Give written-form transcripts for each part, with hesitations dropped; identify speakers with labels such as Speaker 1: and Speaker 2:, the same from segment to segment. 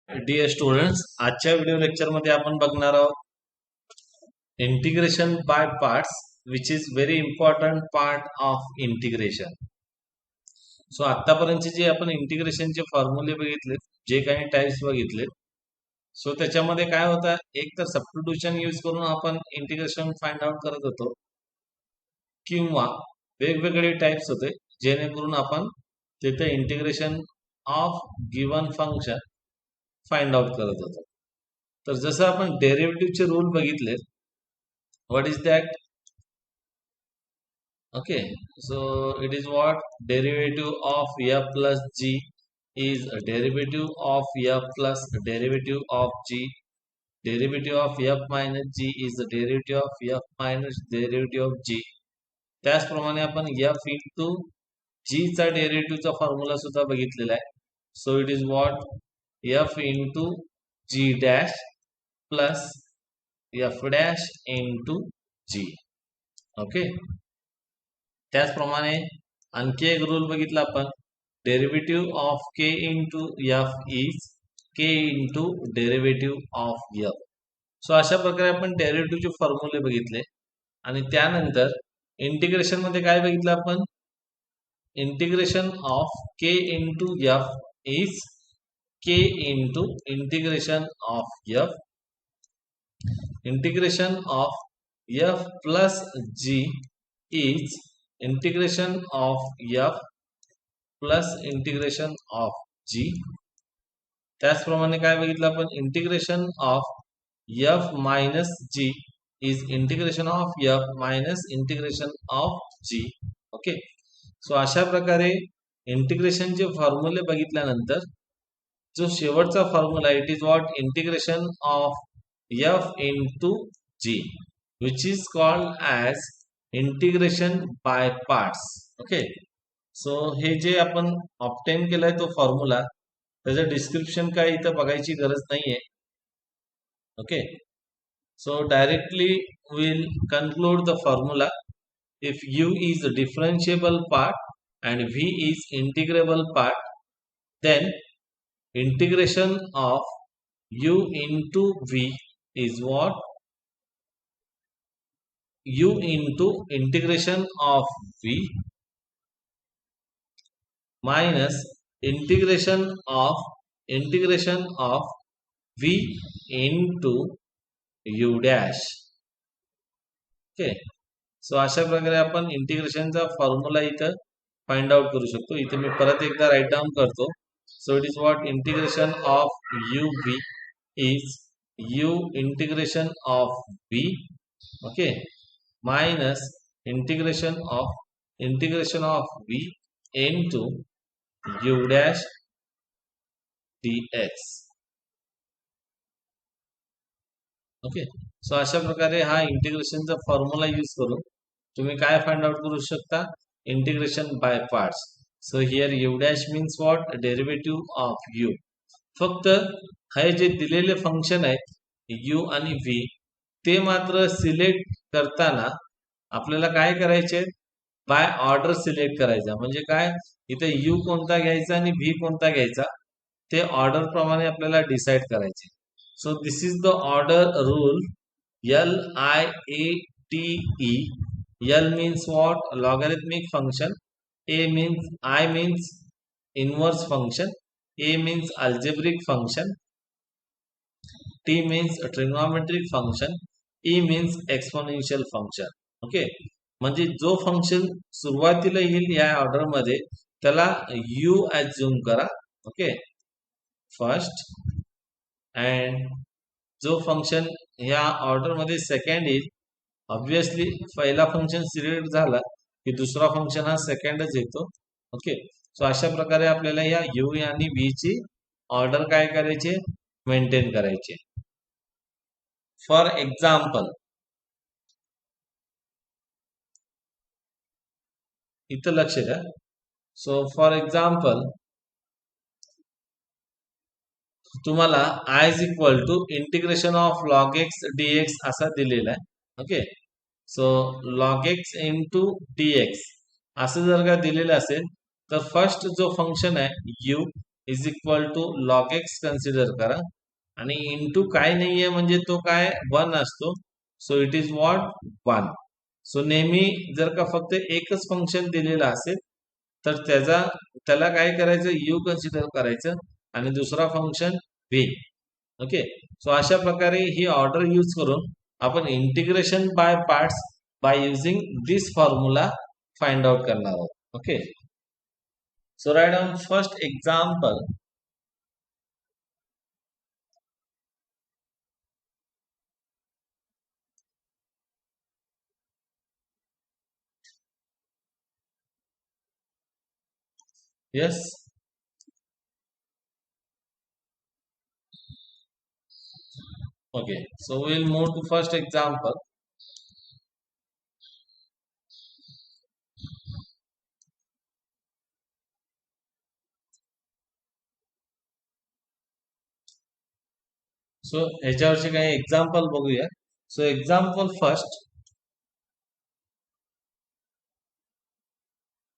Speaker 1: Dear students, आजच्या video लेक्चरमध्ये आपण बघणार आहोत integration by parts, which is very important part of integration. So आतापर्यंतचे जे आपण इंटिग्रेशनचे फॉर्म्युले बघितले, जे काही टाइप्स बघितले, सो त्याच्यामध्ये काय होतं, एक तर सबस्टिट्यूशन यूज करून आपण इंटिग्रेशन फाइंड आउट करत होतो, किंवा वेगवेगळे टाइप्स होते जेणेकरून आपण तिथे integration of given function find out करत होतो. तर जसं आपण डेरिव्हेटिव्हचे रूल बघितले, what is that? Okay, so it is what derivative of f plus g is a derivative of f plus derivative of g. Derivative of f minus g is the derivative of f minus derivative of g. त्याचप्रमाणे आपण f into g चा डेरिव्हेटिव्हचा formula सुद्धा बघितलेला आहे. सो it is what f into g dash plus f dash into g. Okay, त्याचप्रमाणे आणखी एक rule बघितला आपण, derivative of k into f is k into derivative of f. सो अशा प्रकारे आपण डेरिव्हेटिव्हचे फॉर्म्युले बघितले. आणि त्यानंतर इंटिग्रेशन मध्ये काय बघितलं आपण? Integration of k into f is k into integration of f. Integration of f plus g is integration of f plus integration of g. त्याचप्रमाणे काय बघितलं आपण? Integration of f minus g is integration of f minus integration of g. Okay, so अशा प्रकारे इंटिग्रेशनचे फॉर्म्युले बघितल्यानंतर जो शेवटचा formula, it is what integration of f into g, which is called as integration by parts. Okay, सो हे जे आपण obtain केलंय तो फॉर्म्युला, त्याचं डिस्क्रिप्शन काय इथं बघायची गरज नाहीये. Okay, so directly will conclude the formula. If u is a differentiable part and v is integrable part, then integration of u into v is what? U into integration of v minus integration of v into u dash. Okay, so अशा प्रकारे आपण इंटिग्रेशनचा formula इथं find out करू शकतो. इथे मी परत एकदा राईट डाऊन करतो. So it is what integration of u v is u integration of v. Okay, minus integration of v into u dash dx. Okay, so अशा प्रकारे हा इंटिग्रेशनचा फॉर्म्युला यूज करून तुम्ही काय फाइंड आउट करू शकता? Integration by parts. So here u dash means what? Derivative of u. फक्त हे जे दिलेले फंक्शन आहेत u आणि v, ते मात्र सिलेक्ट करताना आपल्याला काय करायचे? बाय ऑर्डर सिलेक्ट करायचा. म्हणजे काय, इथे u कोणता घ्यायचा आणि v कोणता घ्यायचा ते ऑर्डर प्रमाणे आपल्याला डिसाइड करायचे. So this is the order rule. LIATE. L means what? Logarithmic function. I means inverse function. A means algebraic function. T means a trigonometric function. E means exponential function. Okay, म्हणजे जो function सुरुवातीला येईल या order मध्ये त्याला u ऍज्युम करा. Okay, first. And जो function ह्या ऑर्डर मध्ये सेकंड येईल, ऑब्विसली पहिला फंक्शन सिलेक्ट झाला की दुसरा फंक्शन हा सेकंडच येतो. ओके, सो अशा प्रकारे आपल्याला या u आणि v ची ऑर्डर काय करायचे? मेंटेन करायचे. फॉर एक्झाम्पल, इथं लक्ष द्या. सो फॉर एक्झाम्पल, तुम्हाला i is equal to integration of log x dx असा दिलेला आहे. Okay, so log x into dx असं जर का दिलेलं असेल तर फर्स्ट जो फंक्शन आहे u, is equal to log x consider करा आणि इंटू काय नाहीये म्हणजे तो काय 1 असतो. सो इट इज व्हॉट 1. सो नेहमी जर का फक्त एकच फंक्शन दिलेलं असेल तर त्याला काय करायचं यू कन्सिडर करायचं आणि दुसरा फंक्शन व्ही. ओके. सो अशा प्रकारे ही ऑर्डर यूज करून आपण integration by parts by using this formula find out करणार आहोत. Okay. So write down first example. Yes. Okay. So we'll move to first example. So ह्याच्यावरचे काही एक्झाम्पल बघूया. So example first.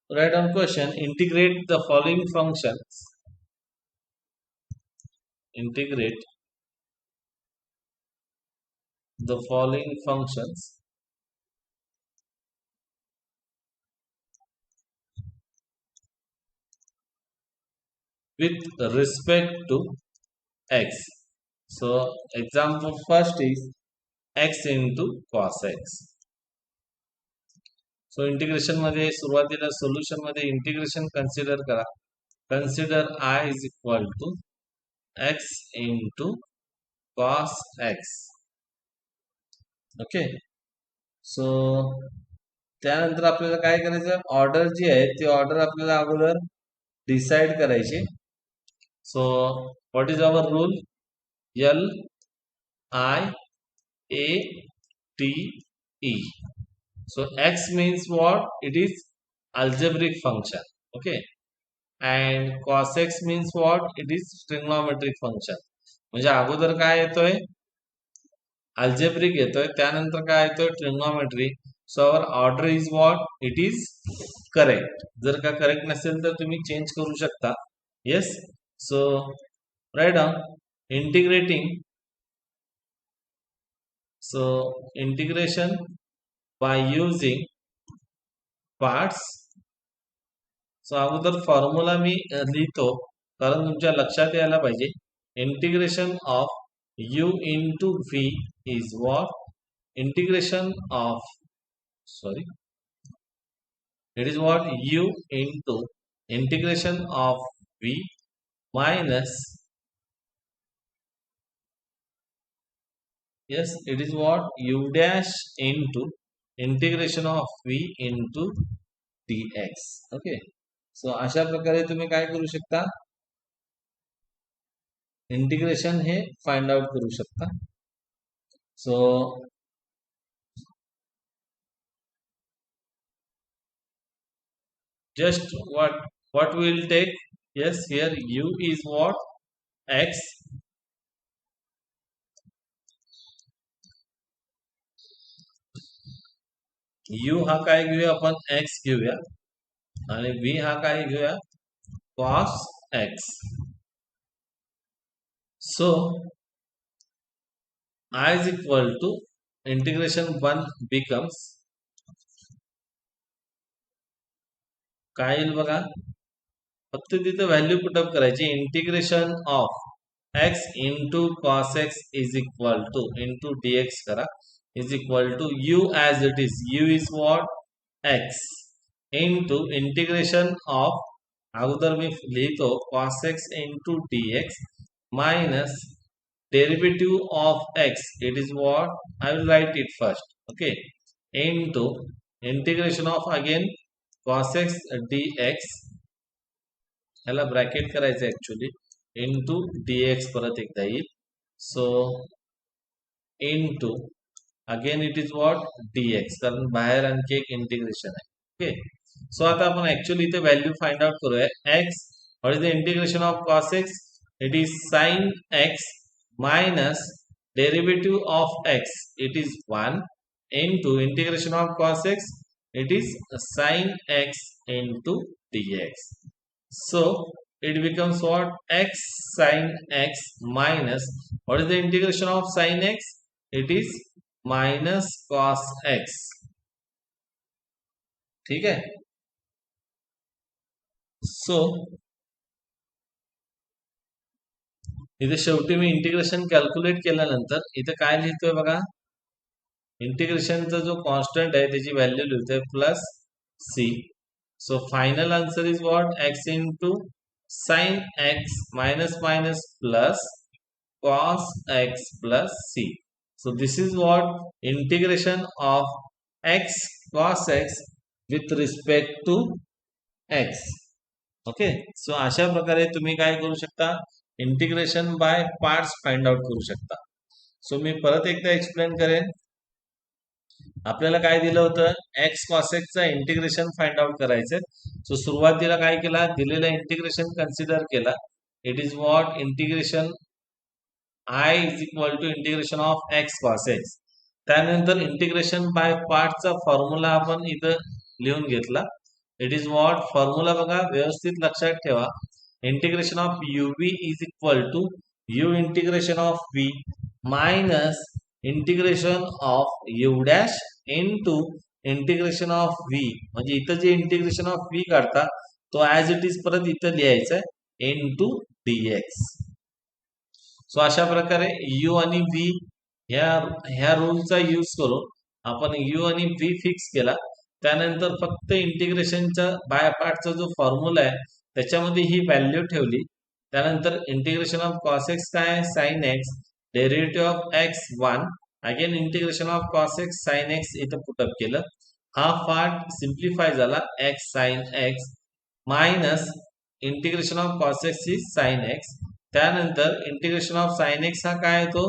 Speaker 1: Write down question. Integrate the following functions. Integrate the following functions with respect to x. So example first is x into cos x. So integration मध्ये सुरुवातीला solution मध्ये integration consider करा. Consider I is equal to x into cos x. Okay. So त्यानंतर आपल्याला काय करायचं, order जी आहे ती ऑर्डर आपल्याला अगोदर डिसाइड करायची. सो what is our rule? L I A T E. So x means what? It is algebraic function. Okay. And cos x means what? It is trigonometric function. म्हणजे अगोदर काय येतोय? अल्जेब्रिक येतोय, त्यानंतर काय येतोय? Trigonometry. So our order is what? It is correct. जर का करेक्ट नसेल तर तुम्ही चेंज करू शकता. Yes. So write down integrating. So integration by using parts. सो अगोदर फॉर्म्युला मी लिहितो कारण तुमच्या लक्षात यायला पाहिजे. Integration of u into v is what? Integration of sorry it is what u into integration of v minus yes it is what u dash into integration of v into dx. Okay. So अशा प्रकारे तुम्ही काय करू शकता, integration हे find out करू शकता. सो just what we will take. Yes, here u is what? X. u हा काय घेऊया आपण? x घेऊया आणि v हा काय घेऊया? cos x. So I is equal to integration 1 becomes काय येईल बघा, फक्त तिथे व्हॅल्यू पुटअप करायची. Integration of x into cos x is equal to into dx करा is equal to u as it is. u is what? x into integration of अगोदर मी लिहितो cos x into dx minus derivative of x. It is what? I will write it first. Okay. Into integration of again cos x dx. ह्याला bracket करायचं actually. Into dx परत एकदा येईल. So into again it is what? dx. कारण बाहेर आणखी एक integration आहे. ओके. सो आता आपण ऍक्च्युली इथे व्हॅल्यू फाइंड आउट करूया. x what is the integration of cos x? It is sin x minus derivative of x, it is 1 into integration of cos x, it is sin x into dx. So it becomes what? X sine x minus, what is the integration of sine x? It is minus cos x. ठीक है. सो इथे शेवटी मी integration calculate केल्यानंतर इथे काय लिहितोय बघा, इंटिग्रेशनचा जो कॉन्स्टंट आहे त्याची व्हॅल्यू लिहितोय plus C. So final answer is what? X into sine x minus minus plus cos x plus c. So this is what integration of x cos x with respect to x. Okay. So अशा प्रकारे तुम्ही काय करू शकता? Integration by parts find out करू शकता. सो मी परत एकदा एक्सप्लेन करेन. आपल्याला काय दिलं होतं? एक्स कॉस चा इंटिग्रेशन फाइंड आउट करायचं. सो सुरुवातीला काय केला? दिलेलं इंटिग्रेशन कन्सिडर केला. It is what? Integration I is equal to integration of x cos x. त्यानंतर इंटिग्रेशन बाय पार्टचा फॉर्म्युला आपण इथं लिहून घेतला. It is what? फॉर्म्युला बघा, व्यवस्थित लक्षात ठेवा. Integration of u v is equal to u integration of v minus integration of u dash into integration of v. म्हणजे इथं जे इंटिग्रेशन ऑफ व्ही काढता तो ऍज इट इज परत इथं लिहायचं आहे इनटू डीएक्स. सो अशा प्रकारे यू आणि व्ही ह्या ह्या रूलचा यूज करून आपण यू आणि व्ही फिक्स केला. त्यानंतर फक्त इंटिग्रेशनचा बाय पार्टचा जो फॉर्म्युला आहे त्याच्यामध्ये ही व्हॅल्यू ठेवली. त्यानंतर इंटिग्रेशन ऑफ कॉस एक्स काय? Sine x. Derivative of x 1. Again integration of cos x sine x इथं पुटअप केलं. हा पार्ट सिम्प्लिफाय झाला x sine x minus integration of cos x is sine x. त्यानंतर integration of sine x हा काय येतो?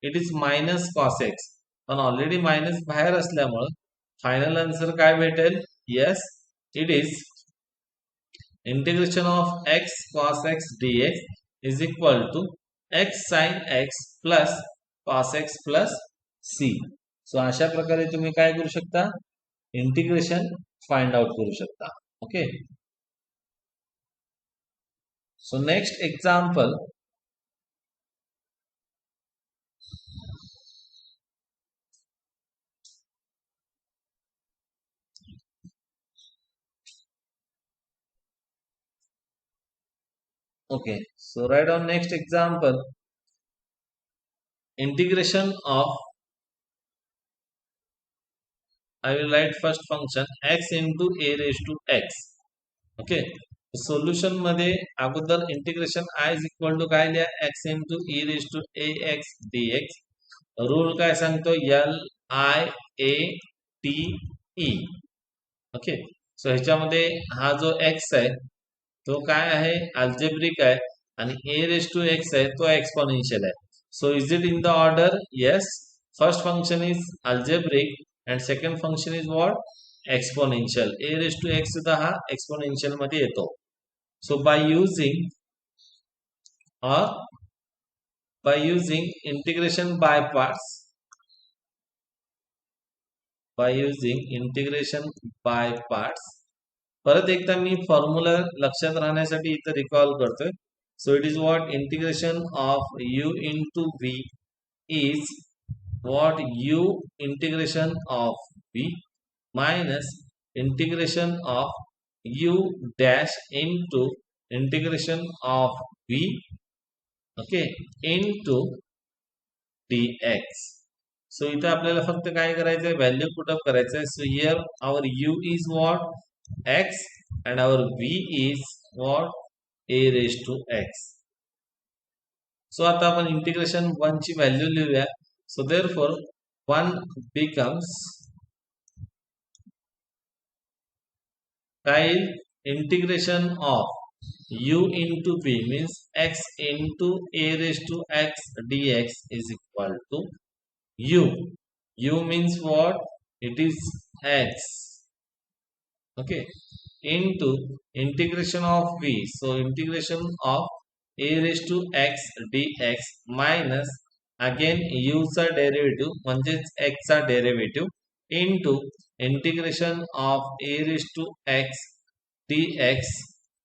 Speaker 1: It is minus cos x. पण already minus बाहेर असल्यामुळं फायनल आन्सर काय भेटेल? Yes, it is integration of x cos x dx is equal to x sine x plus cos x plus C. So अशा प्रकारे तुम्ही काय करू शकता? इंटिग्रेशन फाइंड आउट करू शकता. Okay. So next example, okay, so write on next example, integration of, I will write first function x into a raised to x. Okay. Solution मध्ये अगोदर integration I is equal to काय लिहा? X into e raise to a x d x. Rule काय सांगतो? L I A T E. Okay. So ह्याच्यामध्ये हा जो x आहे तो काय आहे? अल्जेब्रिक आहे. आणि ए रेज टू एक्स आहे तो एक्सपोनेन्शियल आहे. So is it in the order? Yes. First function is algebraic and second function is what? Exponential. A raise to x सुद्धा हा एक्सपोनेन्शियल मध्ये येतो. सो बाय using integration by parts, परत एकदा मी फॉर्म्युला लक्षात राहण्यासाठी इथं रिकॉल करतोय. सो it is what? Integration of you into V is what? You integration of V minus integration of u dash into integration of v, okay, into dx. So इथं आपल्याला फक्त काय करायचंय? व्हॅल्यू पुटअप करायचंय. सो हियर आवर u इज what? x and our v is what? a raised to x. सो आता आपण integration 1 ची व्हॅल्यू लिहूया. सो therefore 1 becomes integration of u into v means x into a raised to x dx is equal to u. U means what? It is x. Okay. Into integration of v. So integration of a raised to x dx minus again u चा derivative म्हणजेच x चा derivative into integration of a raised to x dx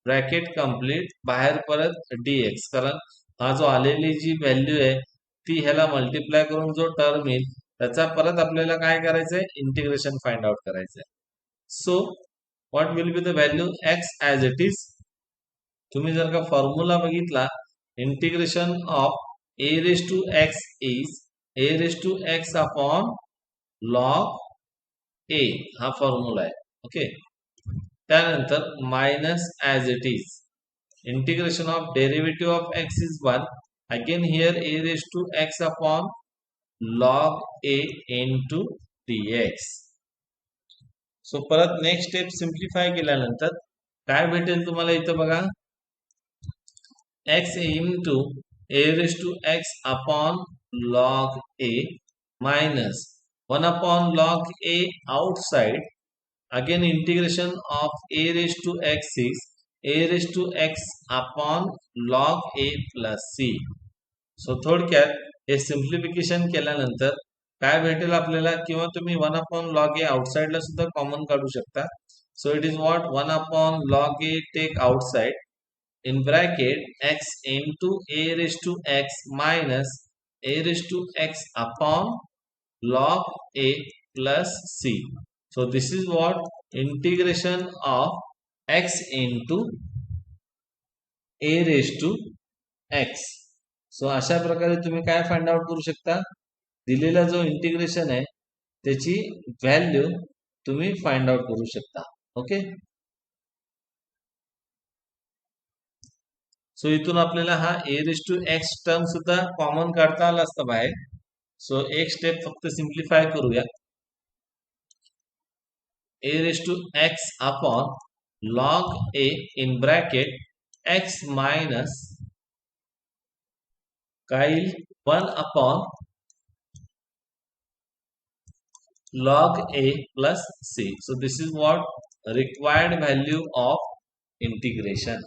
Speaker 1: bracket complete, बाहेर परत dx, कारण हा जो आलेली जी value आहे ती ह्याला मल्टिप्लाय करून जो टर्म येईल त्याचा परत आपल्याला काय करायचंय, इंटिग्रेशन फाइंड आउट करायचंय. So what will be the value x as it is. तुम्ही जर का फॉर्म्युला बघितला, integration of a raise to x is a raise to x upon log a, हा फॉर्म्युला आहे. ओके, त्यानंतर minus as it is, integration of derivative of x is 1, again here a raised to x upon log a into dx. सो परत next step simplify केल्यानंतर काय भेटेल तुम्हाला इथं बघा, x into a raised to x upon log a minus 1 upon log a outside, again integration of a raised to x is a raised to x upon log a plus c. सो थोडक्यात हे simplification केल्यानंतर काय भेटेल आपल्याला, किंवा तुम्ही 1 upon log ए आउटसाइडला सुद्धा common काढू शकता. So it is what 1 upon log a take outside, in bracket x into a raised to x minus a raised to x upon log a plus c. So this is what integration of x into a raised to x. सो अशा प्रकारे तुम्ही काय find out करू शकता, दिलेला जो integration आहे त्याची व्हॅल्यू तुम्ही फाइंड आउट करू शकता. ओके, सो इथून आपल्याला हा ए रेस टू एक्स टर्म सुद्धा कॉमन काढता आला असता बाहेर. सो एक स्टेप फक्त सिम्प्लिफाय करूया. A raise to x upon log a in bracket x minus काय येईल 1 upon log a plus c. So this is what required value of integration.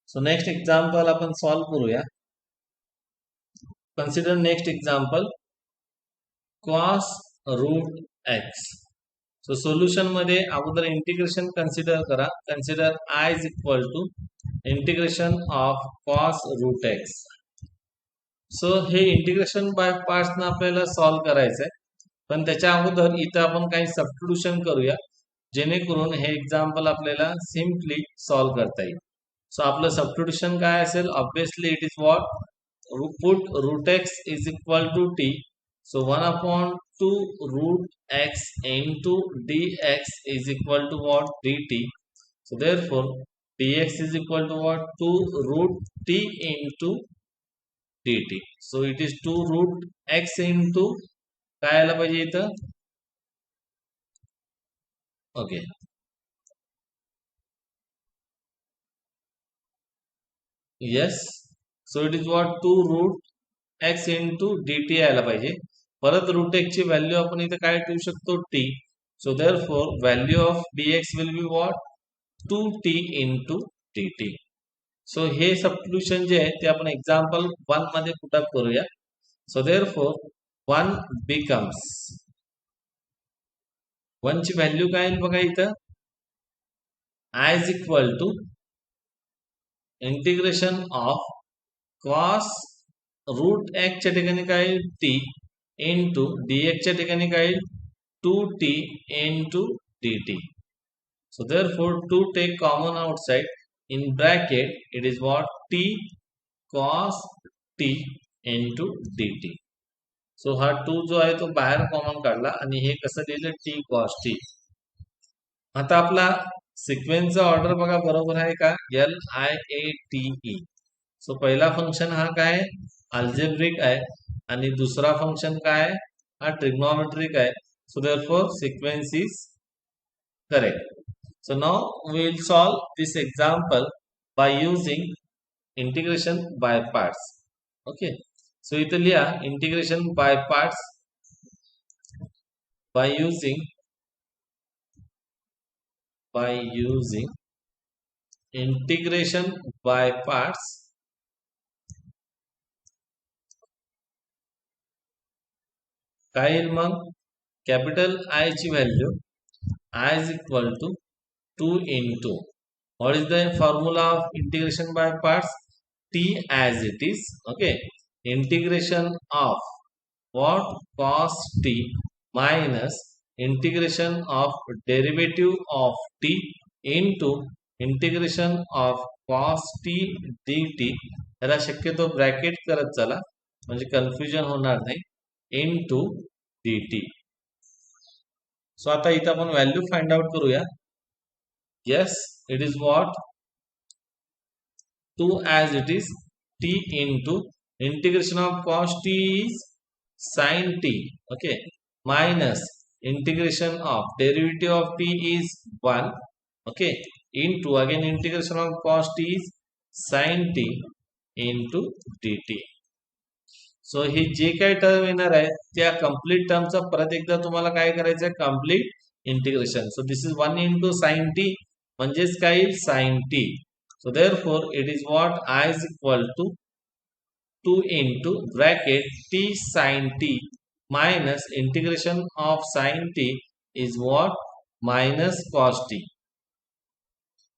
Speaker 1: So next example आपण सॉल्व करूया. Consider next example, cos root x. So solution मध्ये अगोदर integration consider करा. कन्सिडर I is equal to integration of cos root x. So हे integration by parts आपल्याला solve करायचं आहे, पण त्याच्या अगोदर इथं आपण काही सबस्टिट्यूशन करूया जेणेकरून हे एक्झाम्पल आपल्याला सिम्पली सॉल्व करता येईल. सो आपलं सबस्टिट्यूशन काय असेल, obviously it is what, put root x is equal to t. So 1 upon 2 root x into d x is equal to what, d t. So therefore dx is equal to what, 2 root t into dt. So it is 2 root x into काय आलं पाहिजे इथं, okay, yes. So it is what 2 root x into dt यायला पाहिजे. परत root x ची value आपण इथे काय ठेवू शकतो, t. So therefore value of dx will be what, 2t into dt. सो हे सबस्टिट्यूशन जे आहे ते आपण एक्झाम्पल 1 मध्ये पुटअप करूया. सो देअरफॉर 1 बिकम्स, 1 ची व्हॅल्यू काय येईल बघा इथं, I is equal to integration of cos root x च्या ठिकाणी काय येईल, t इंटू dx च्या ठिकाणी काय येईल, 2t into dt. So therefore 2 take common outside, in bracket it is what, t cos t into dt. सो हा 2 जो आहे तो बाहेर कॉमन काढला आणि हे कसं लिहिलं, t cos t. आता आपला सिक्वेन्सचा ऑर्डर बघा बरोबर आहे का, LIATE. सो पहिला फंक्शन हा काय, अल्जेब्रिक आहे, आणि दुसरा फंक्शन काय, हा ट्रिग्नोमेट्रिक आहे. So therefore sequence is correct. So now we will solve this example by using integration by parts. Okay. So इथे लिहा integration by parts by using integration by parts काय येईल मग, कॅपिटल आय ची value I is equal to 2 into, what is the formula of integration by parts? T as it is. Okay, integration of what? Cos t minus integration of derivative of t into integration of cos t dt. याला शक्यतो bracket करत चला म्हणजे confusion होणार नाही. into dt. सो आता इथं आपण व्हॅल्यू फाइंड आउट करूया. yes, it is what? 2 as it is, t into integration of cos t is sin t. Okay, minus integration of derivative of t is 1. Okay, into again integration of cos t is sin t into dt. सो ही जे काही term येणार आहे त्या complete टर्मचा परत एकदा तुम्हाला काय करायचं आहे? Complete integration. So this is 1 into sin t म्हणजेच काय येईल? sin t. So therefore it is what? I is equal to 2 into bracket t sin t minus integration of sin t is what? Minus cos t.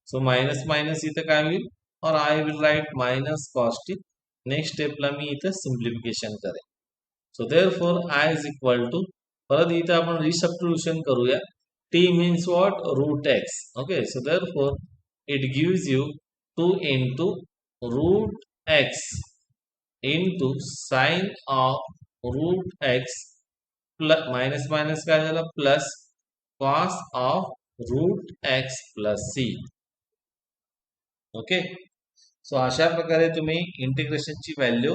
Speaker 1: So minus minus इथं काय होईल? और I will write minus cos t. Next स्टेपला मी इथं simplification करेन. सो therefore I is equal to, परत इथं आपण रिसब्स्टिट्यूशन करूया. t means what? root x. Okay, so therefore it gives you 2 into root x into sine of root x plus minus minus काय झालं? Plus cos of root x plus c. Okay, so अशा प्रकारे तुम्ही इंटिग्रेशनची value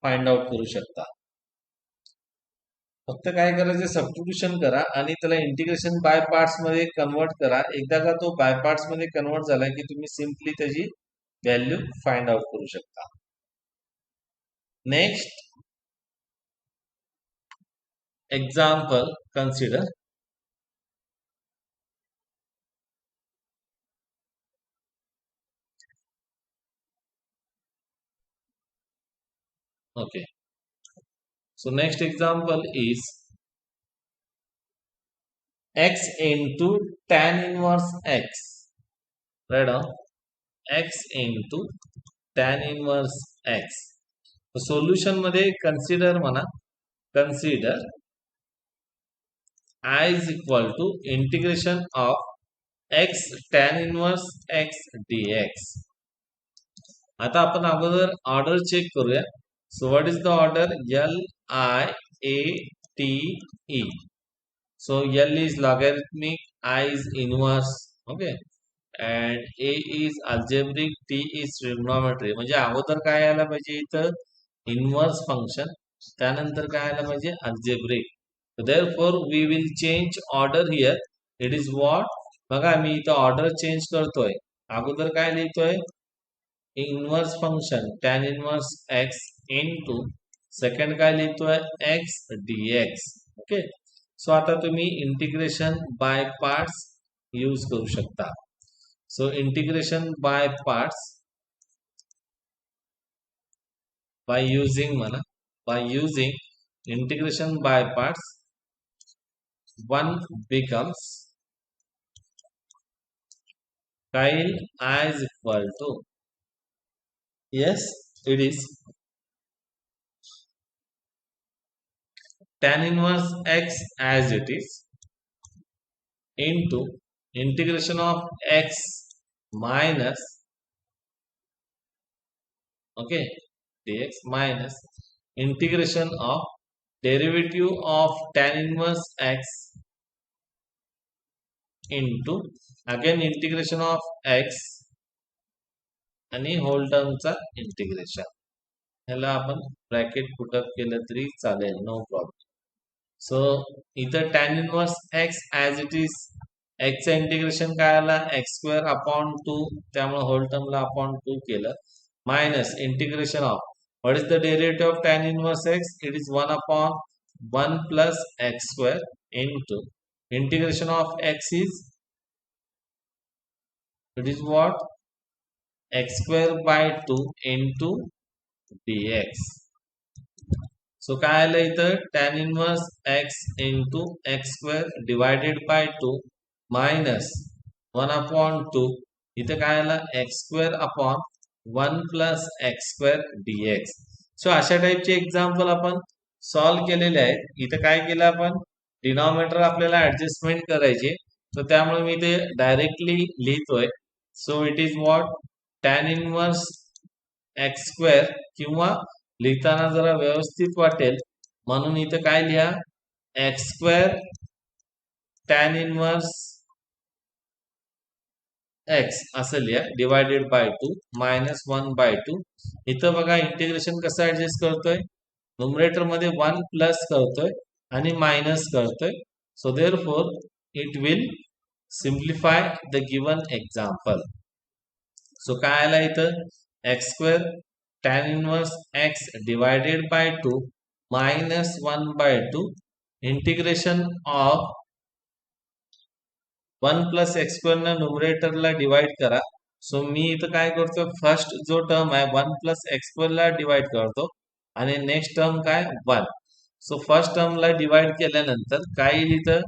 Speaker 1: find out करू शकता. फक्त काय करायचं? सबस्टिट्यूशन करा आणि त्याला इंटिग्रेशन बाय पार्ट्स मध्ये कन्वर्ट करा. एकदा का तो बाय पार्ट्स मध्ये कन्वर्ट झाला की तुम्ही सिम्पली त्याची व्हॅल्यू फाइंड आउट करू शकता. Next example consider. Okay, so next example is x into tan inverse x. Write down x into tan inverse x. Solution मध्ये कन्सिडर म्हणा. Consider I is equal to integration of x tan inverse x dx. आता आपण अगोदर order check करूया. So what is the order? L I A T E. So L is logarithmic, I is inverse, okay, and A is algebraic, T is trigonometry. म्हणजे अगोदर काय आला पाहिजे इथं? इनवर्स फंक्शन, त्यानंतर काय आला पाहिजे? Algebraic. therefore we will change order here. It is what? बघा मी इथं ऑर्डर चेंज करतोय. अगोदर काय लिहितोय? Inverse function tan inverse x into second काय लिहितोय? x dx. ओके, सो आता तुम्ही इंटिग्रेशन बाय पार्ट्स यूज करू शकता. So integration by parts by using म्हणा, by using integration by parts, 1 becomes Kyle I is equal to, yes, it is tan inverse x as it is into integration of x minus, okay, dx minus integration of derivative of tan inverse x into again integration of x आणि whole टर्मचा integration. ह्याला आपण bracket put up केलं तरी चालेल, no problem. So इथं tan inverse x as it is, एक्सचं integration काय आला? एक्स स्क्वेअर अपॉन 2, त्यामुळे होल टर्मला अपॉन 2 केलं, minus integration of what is the derivative of tan inverse x? It is 1 upon 1 plus x square into integration of x is, it is what? x square by 2 into dx. सो काय आलं इथं? tan inverse x into x square divided by 2 minus 1/2 इथं काय आलं x² upon 1 + x² dx. सो अशा टाईपचे example आपण solve केलेले आहेत. इथं काय केलं आपण डिनॉमिनेटर आपल्याला ऍडजस्टमेंट करायचे, तर त्यामुळे मी ते डायरेक्टली लिहितोय. सो it is what tan inverse x² किंवा लिहिताना जरा व्यवस्थित वाटेल म्हणून इथं काय लिहा x² tan इनवर्स x असं लिहा डिवायडेड बाय 2 -1/2. इथं बघा इंटिग्रेशन कसं ऍडजस्ट करतोय, न्यूमरेटर मध्ये 1 प्लस करतोय आणि मायनस करतोय. So therefore it will simplify the given example. So काय आला इथं x² tan inverse x divided by 2 -1/2 integration of 1 + x² न न्यूमरेटरला डिवाइड करा. सो मी इथं काय करतो, फर्स्ट जो टर्म आहे 1 + x² ला डिवाइड करतो आणि नेक्स्ट टर्म काय 1. सो फर्स्ट टर्मला डिवाइड केल्यानंतर काय येईल इथं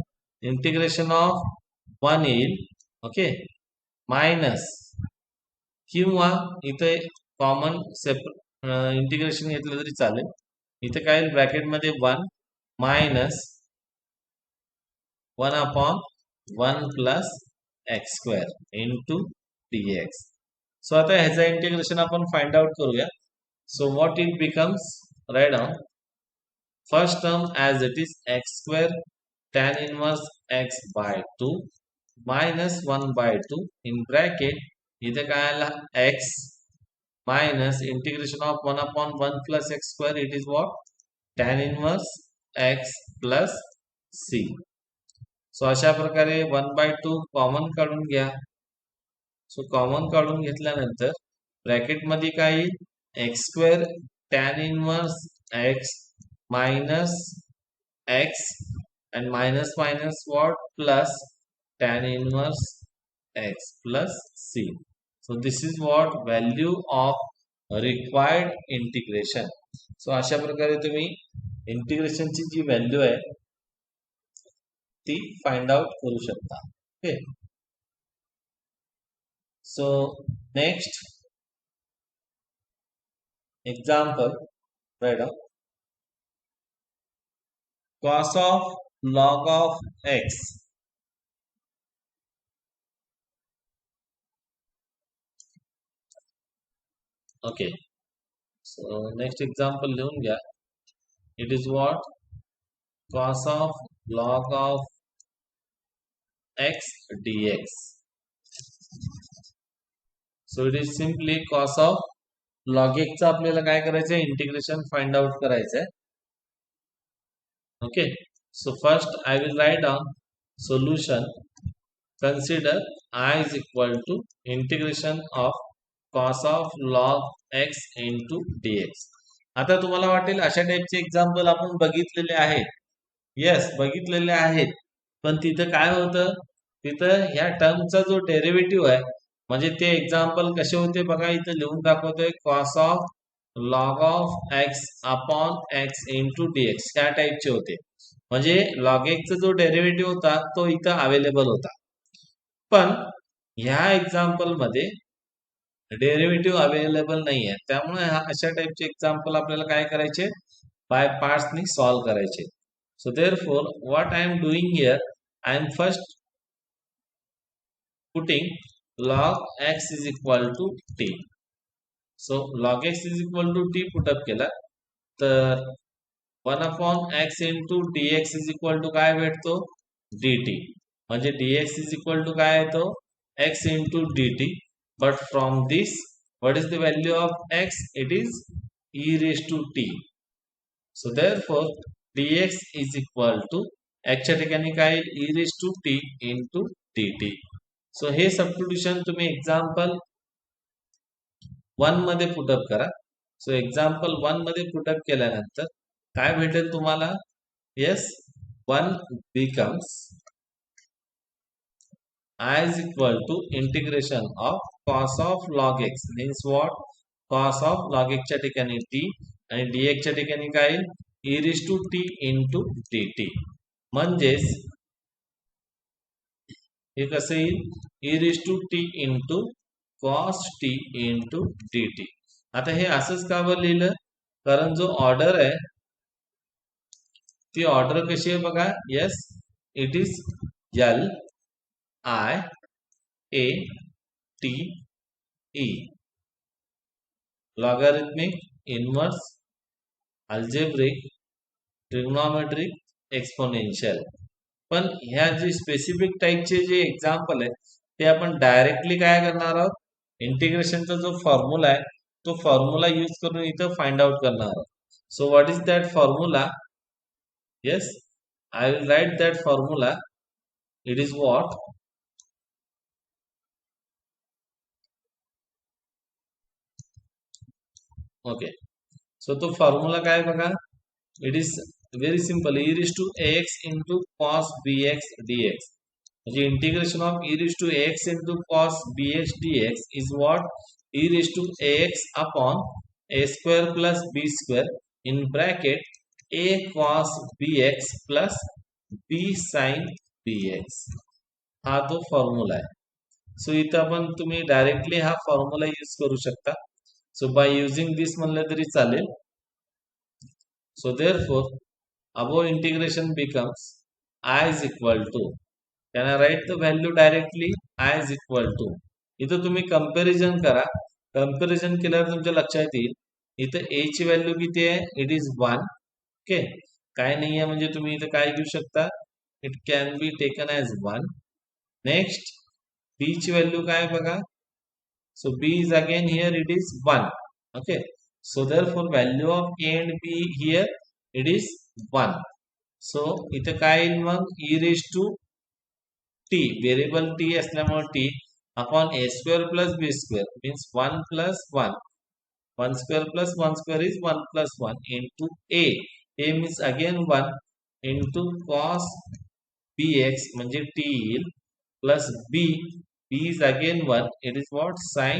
Speaker 1: इंटिग्रेशन ऑफ 1 येईल. ओके मायनस किंवा इथे कॉमन इंटिग्रेशन घेतलं तरी चालेल. इथे काय ब्रॅकेटमध्ये 1 minus 1/1 + x² into dx. So आता ह्याचा इंटिग्रेशन आपण फाइंड आउट करूया. So what it becomes, write down first term as it is x² tan inverse x by 2 -1/2 in bracket इथे काय आला x minus integration of 1/1 + x². It is what tan inverse x plus c. So अशा प्रकारे 1/2 common काढून घ्या. So common काढून घेतल्यानंतर bracket मध्ये काय येईल x² tan inverse x minus x and minus minus what plus tan inverse x plus c. So this is what value of required integration. So अशा प्रकारे तुम्ही इंटिग्रेशनची जी व्हॅल्यू आहे ती फाइंड आउट करू शकता. Okay so next example, write cos of log of x. Okay, so next example लिहून घ्या. It is what cos of log of x dx. So it is simply cos of log x चा आपल्याला काय करायचं आहे integration find out करायचं आहे. Okay, so first I will write down solution. Consider I is equal to integration of cos of log x into dx. आता तुम्हाला वाटेल अशा टाइपचे एक्झाम्पल आपण बघितलेले आहेत. येस बघितलेले आहेत, पण तिथं काय होतं, तिथं ह्या टर्मचा जो डेरिव्हेटिव्ह आहे म्हणजे ते एक्झाम्पल कसे होते बघा, इथं लिहून दाखवतोय cos of log of x upon x into dx ह्या टाइपचे होते. म्हणजे log x चा जो डेरिव्हेटिव्ह होता तो इथं अवेलेबल होता, पण ह्या एक्झाम्पल मध्ये डेरिव्हेटिव्ह अवेलेबल नाही आहे. त्यामुळे अशा टाइपचे एक्झाम्पल आपल्याला काय करायचे बाय पार्ट्सनी सॉल्व्ह करायचे. So therefore what I am doing here, I am first putting log x is equal to t. So log x is equal to t put केला तर 1/x into dx is equal to काय भेटतो dt. म्हणजे dx is equal to काय येतो x into dt. But from this what is the value of x? It is e raised to t. So therefore dx is equal to x च्या ठिकाणी काय e raised to t into dt. सो हे substitution तुम्ही example 1 मध्ये put up करा. सो example 1 मध्ये put up केल्यानंतर काय भेटेल तुम्हाला, yes 1 becomes I is equal to integration of cos of log x means what cos of log x च्या ठिकाणी t आणि dx च्या ठिकाणी काय e raised to t into dt. म्हणजेच हे कसं येईल e raise to t into cos t into d t. आता हे असंच का बरं लिहिलं, कारण जो ऑर्डर आहे ती ऑर्डर कशी आहे बघा. Yes, it is L I A T E, logarithmic, inverse, algebraic, trigonometric, exponential. पण ह्या जे स्पेसिफिक टाईपचे जे एक्झाम्पल आहे ते आपण डायरेक्टली काय करणार आहोत, इंटिग्रेशनचा जो फॉर्म्युला आहे तो फॉर्म्युला यूज करून इथं फाइंड आउट करणार आहोत. So what is that formula? Yes, I will write that formula. It is what? Okay, so तो फॉर्म्युला काय बघा. It is very simple. E raise to x into cos b x d x, म्हणजे integration of e raise to x into cos b x d x is what? E raise to x upon a square plus b square in bracket a cos b x plus B sine b x. हा तो formula आहे. सो इथं आपण तुम्ही directly हा formula use करू शकता. सो bye using this म्हणलं तरी चालेल. So therefore, above integration becomes I is equal to. Can I write the value directly? I is equal to. इथं तुम्ही कंपॅरिझन करा. कंपॅरिझन केल्यावर तुमच्या लक्षात येईल इथं a ची व्हॅल्यू किती आहे? It is 1. ओके, काय नाही आहे म्हणजे तुम्ही इथं काय घेऊ शकता? It can be taken as 1. Next b ची व्हॅल्यू काय बघा. So b is again here it is 1. Okay. So therefore value of a and b here it is 1. So इथे काय येईल मग? e raised to t, variable t असल्यामुळे t upon a square plus b square means 1 plus 1. 1 square plus 1 square is 1 plus 1 into a. a means again 1 into cos bx म्हणजे t येईल plus b. b is again 1. It is what? Sin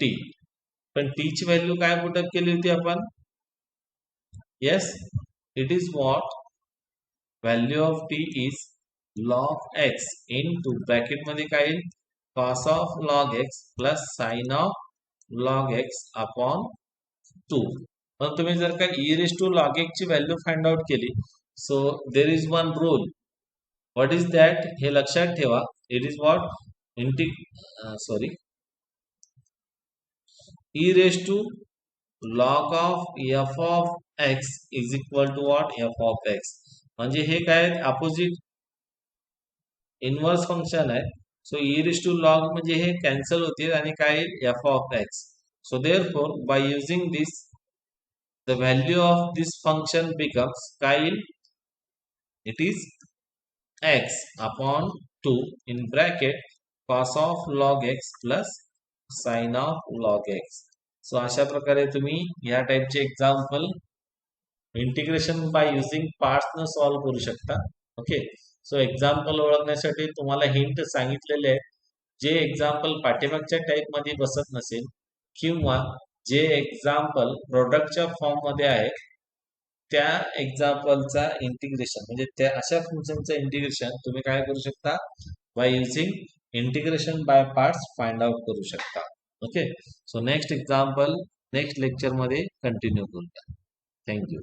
Speaker 1: t. पण t ची value काय put केली होती आपण? Yes, it is what? Value of t is log x into bracket मध्ये काय येईल? cos of log x plus sine of log x upon 2. पण तुम्ही जर का e raise to log x ची व्हॅल्यू फाइंड आउट केली, so there is one rule. What is that? हे लक्षात ठेवा. It is what? e raised to log of f of x is equal to what? f of x. म्हणजे हे काय opposite inverse function आहे. सो e raised to log म्हणजे हे cancel होतील आणि काय f of x. So therefore by using this the value of this function becomes काय येईल? It is x upon 2 in bracket cos of log x plus sin of log x. सो अशा प्रकारे तुम्ही या टाइपचे example integration by using parts न solve करू शकता. ओके, सो एक्झाम्पल ओळखण्यासाठी तुम्हाला हिंट सांगितलेले आहे. जे एक्झाम्पल पाठीमागच्या टाइप मध्ये बसत नसेल किंवा जे एक्झाम्पल प्रोडक्टच्या फॉर्म मध्ये आहे त्या एक्झाम्पलचा इंटिग्रेशन म्हणजे त्या अशा फंक्शनचं इंटिग्रेशन तुम्ही काय करू शकता? By using integration by parts find out करू शकता. Okay, so next example next lecture मध्ये कंटिन्यू करूया. थँक्यू.